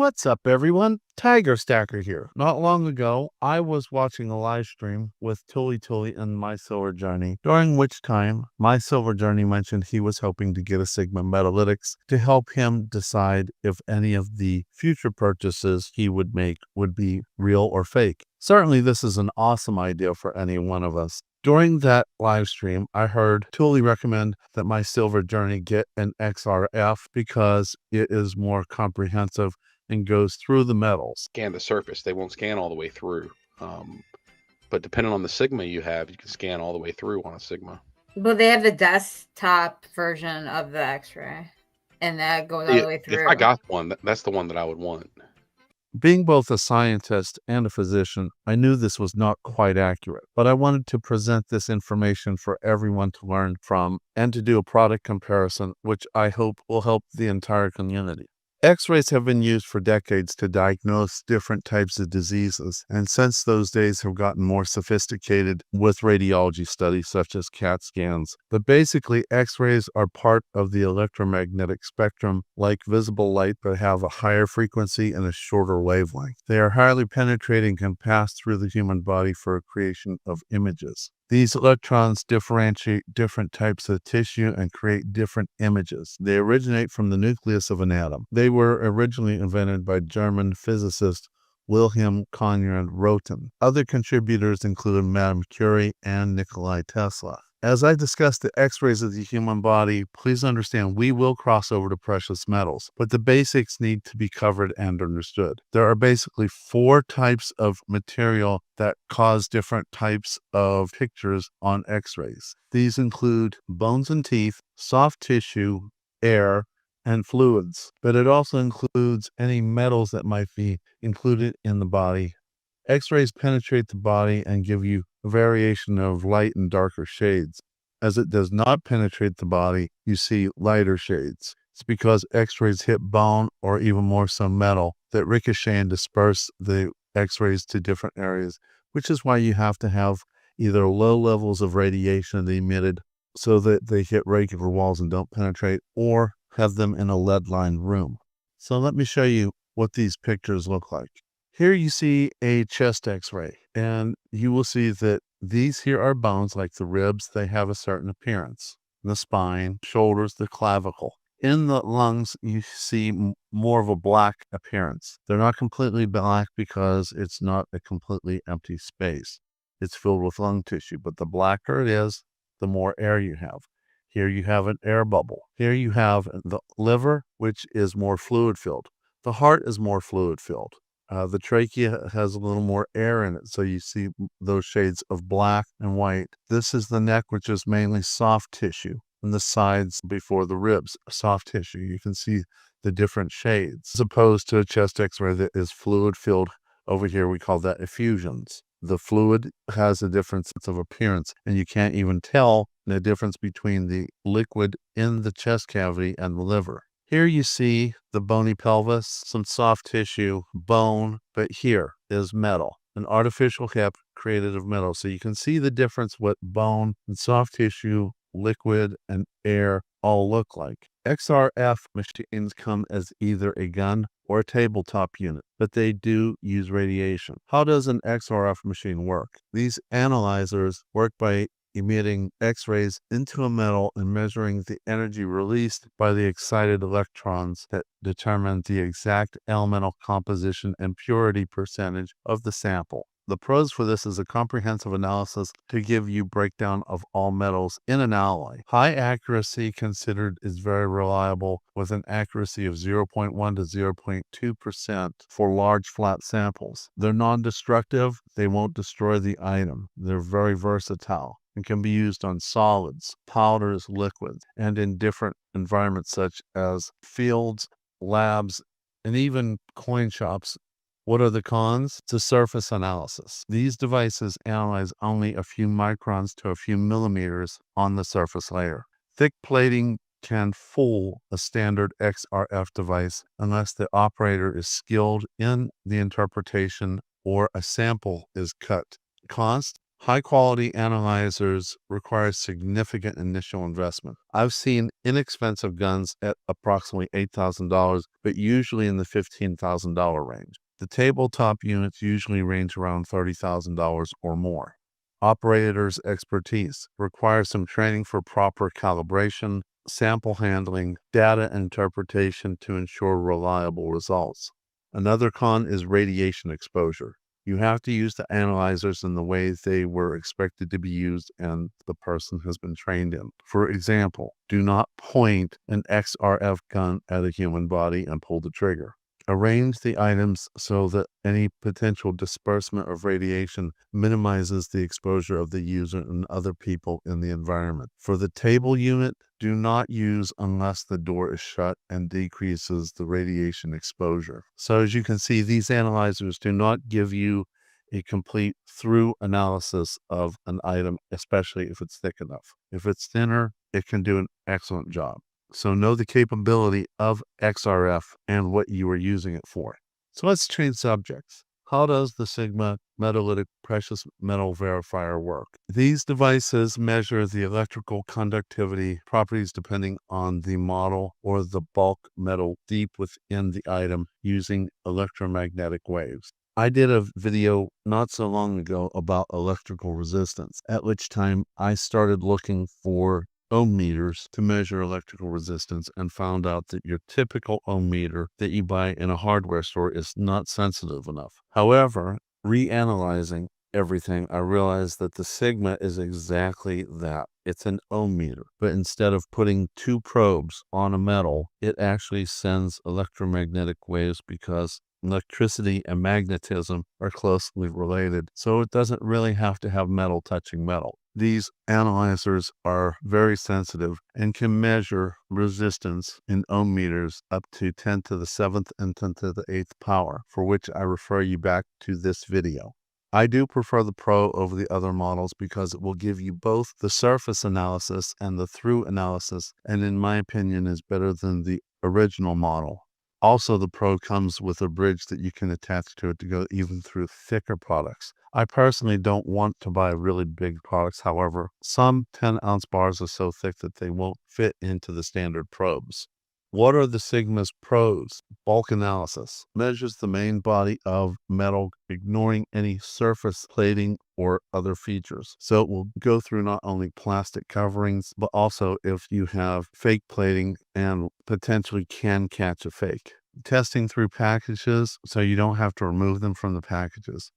What's up, everyone? Tiger Stacker here. Not long ago, I was watching a live stream with TuliTuli and My Silver Journey, during which time My Silver Journey mentioned he was hoping to get a Sigma Metalytics to help him decide if any of the future purchases he would make would be real or fake. Certainly, this is an awesome idea for any one of us. During that live stream, I heard Tuli recommend that My Silver Journey get an XRF because it is more comprehensive and goes through the metals. Scan the surface. They won't scan all the way through. But depending on the Sigma you have, you can scan all the way through on a Sigma. But they have the desktop version of the X-ray, and that goes all the way through. If I got one, that's the one that I would want. Being both a scientist and a physician, I knew this was not quite accurate, but I wanted to present this information for everyone to learn from and to do a product comparison, which I hope will help the entire community. X-rays have been used for decades to diagnose different types of diseases, and since those days have gotten more sophisticated with radiology studies such as CAT scans. But basically, X-rays are part of the electromagnetic spectrum, like visible light, but have a higher frequency and a shorter wavelength. They are highly penetrating and can pass through the human body for a creation of images. These electrons differentiate different types of tissue and create different images. They originate from the nucleus of an atom. They were originally invented by German physicist Wilhelm Conrad Roentgen. Other contributors included Madame Curie and Nikola Tesla. As I discuss the X-rays of the human body, please understand we will cross over to precious metals, but the basics need to be covered and understood. There are basically 4 types of material that cause different types of pictures on X-rays. These include bones and teeth, soft tissue, air, and fluids, but it also includes any metals that might be included in the body. X-rays penetrate the body and give you a variation of light and darker shades. As it does not penetrate the body, you see lighter shades. It's because X-rays hit bone or even more so metal that ricochet and disperse the X-rays to different areas, which is why you have to have either low levels of radiation emitted so that they hit regular walls and don't penetrate, or have them in a lead-lined room. So let me show you what these pictures look like. Here you see a chest X-ray, and you will see that these here are bones, like the ribs. They have a certain appearance. The spine, shoulders, the clavicle. In the lungs, you see more of a black appearance. They're not completely black because it's not a completely empty space. It's filled with lung tissue, but the blacker it is, the more air you have. Here you have an air bubble. Here you have the liver, which is more fluid-filled. The heart is more fluid-filled. The trachea has a little more air in it, so you see those shades of black and white. This is the neck, which is mainly soft tissue, and the sides before the ribs, soft tissue. You can see the different shades, as opposed to a chest X-ray that is fluid-filled. Over here, we call that effusions. The fluid has a difference of appearance, and you can't even tell the difference between the liquid in the chest cavity and the liver. Here you see the bony pelvis, some soft tissue, bone, but here is metal, an artificial hip created of metal. So you can see the difference what bone and soft tissue, liquid, and air all look like. XRF machines come as either a gun or a tabletop unit, but they do use radiation. How does an XRF machine work? These analyzers work by emitting X-rays into a metal and measuring the energy released by the excited electrons that determine the exact elemental composition and purity percentage of the sample. The pros for this is a comprehensive analysis to give you breakdown of all metals in an alloy. High accuracy considered is very reliable, with an accuracy of 0.1 to 0.2% for large flat samples. They're non-destructive. They won't destroy the item. They're very versatile and can be used on solids, powders, liquids, and in different environments such as fields, labs, and even coin shops. What are the cons? It's a surface analysis. These devices analyze only a few microns to a few millimeters on the surface layer. Thick plating can fool a standard XRF device unless the operator is skilled in the interpretation or a sample is cut. Cost? High-quality analyzers require significant initial investment. I've seen inexpensive guns at approximately $8,000, but usually in the $15,000 range. The tabletop units usually range around $30,000 or more. Operators' expertise requires some training for proper calibration, sample handling, data interpretation to ensure reliable results. Another con is radiation exposure. You have to use the analyzers in the way they were expected to be used and the person has been trained in. For example, do not point an XRF gun at a human body and pull the trigger. Arrange the items so that any potential disbursement of radiation minimizes the exposure of the user and other people in the environment. For the table unit, do not use unless the door is shut and decreases the radiation exposure. So as you can see, these analyzers do not give you a complete through analysis of an item, especially if it's thick enough. If it's thinner, it can do an excellent job. So know the capability of XRF and what you are using it for. So let's change subjects. How does the Sigma Metalytic precious metal verifier work? These devices measure the electrical conductivity properties depending on the model or the bulk metal deep within the item using electromagnetic waves. I did a video not so long ago about electrical resistance, at which time I started looking for ohm meters to measure electrical resistance and found out that your typical ohm meter that you buy in a hardware store is not sensitive enough. However, reanalyzing everything, I realized that the Sigma is exactly that. It's an ohm meter, but instead of putting two probes on a metal, it actually sends electromagnetic waves because electricity and magnetism are closely related, so it doesn't really have to have metal touching metal. These analyzers are very sensitive and can measure resistance in ohm meters up to 10 to the 7th and 10 to the 8th power, for which I refer you back to this video. I do prefer the Pro over the other models because it will give you both the surface analysis and the through analysis, and in my opinion is better than the original model. Also, the Pro comes with a bridge that you can attach to it to go even through thicker products. I personally don't want to buy really big products. However, some 10-ounce bars are so thick that they won't fit into the standard probes. What are the Sigma's pros? Bulk analysis measures the main body of metal, ignoring any surface plating or other features. So it will go through not only plastic coverings, but also if you have fake plating and potentially can catch a fake. Testing through packages, so you don't have to remove them from the packages.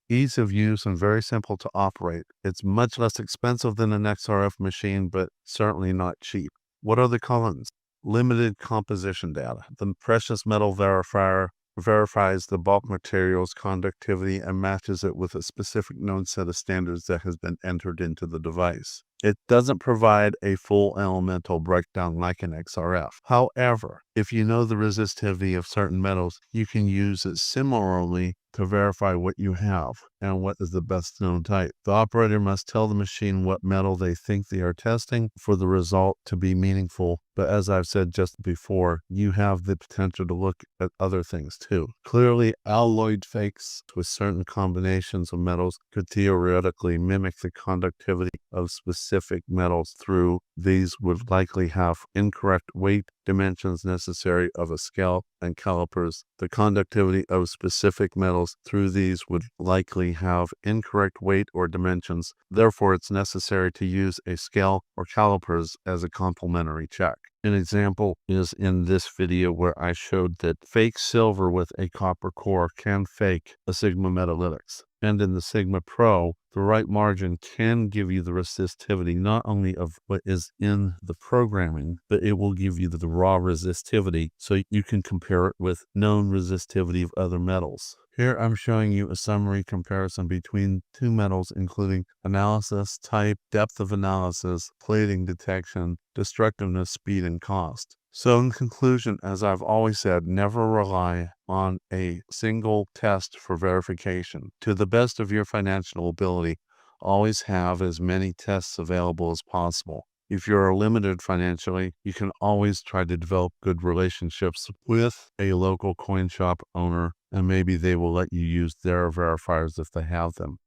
Ease of use and very simple to operate. It's much less expensive than an XRF machine, but certainly not cheap. What are the cons? Limited composition data. The precious metal verifier verifies the bulk material's conductivity and matches it with a specific known set of standards that has been entered into the device. It doesn't provide a full elemental breakdown like an XRF. However, if you know the resistivity of certain metals, you can use it similarly to verify what you have and what is the best known type. The operator must tell the machine what metal they think they are testing for the result to be meaningful. But as I've said just before, you have the potential to look at other things too. Clearly, alloyed fakes with certain combinations of metals could theoretically mimic the conductivity of specific metals through. These would likely have incorrect weight dimensions necessary of a scale and calipers. The conductivity of specific metals through these would likely have incorrect weight or dimensions. Therefore, it's necessary to use a scale or calipers as a complementary check. An example is in this video where I showed that fake silver with a copper core can fake a Sigma Metalytics. And in the Sigma Pro, the right margin can give you the resistivity not only of what is in the programming, but it will give you the raw resistivity so you can compare it with known resistivity of other metals. Here I'm showing you a summary comparison between two metals, including analysis, type, depth of analysis, plating detection, destructiveness, speed, and cost. So in conclusion, as I've always said, never rely on a single test for verification. To the best of your financial ability, always have as many tests available as possible. If you're limited financially, you can always try to develop good relationships with a local coin shop owner, and maybe they will let you use their verifiers if they have them.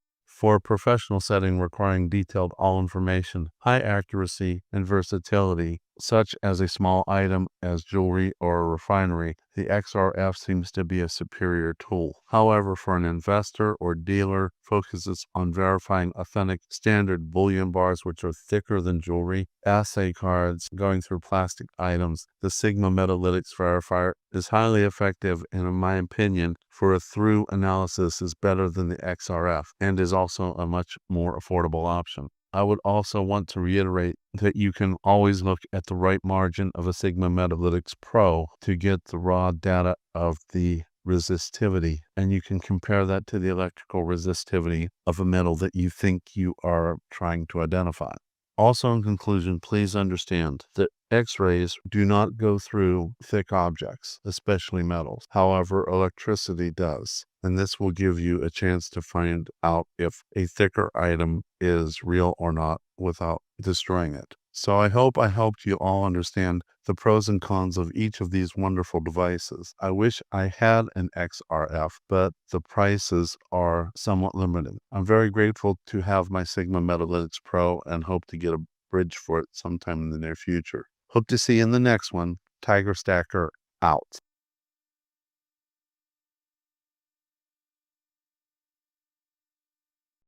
For a professional setting requiring detailed all information, high accuracy, and versatility, such as a small item as jewelry or a refinery, the XRF seems to be a superior tool. However, for an investor or dealer focuses on verifying authentic standard bullion bars which are thicker than jewelry, assay cards, going through plastic items, the Sigma Metalytics verifier is highly effective and, in my opinion, for a through analysis is better than the XRF and is also a much more affordable option. I would also want to reiterate that you can always look at the right margin of a Sigma Metalytics Pro to get the raw data of the resistivity, and you can compare that to the electrical resistivity of a metal that you think you are trying to identify. Also, in conclusion, please understand that X-rays do not go through thick objects, especially metals. However, electricity does, and this will give you a chance to find out if a thicker item is real or not without destroying it. So I hope I helped you all understand the pros and cons of each of these wonderful devices. I wish I had an XRF, but the prices are somewhat limited. I'm very grateful to have my Sigma Metalytics Pro and hope to get a bridge for it sometime in the near future. Hope to see you in the next one. Tiger Stacker out.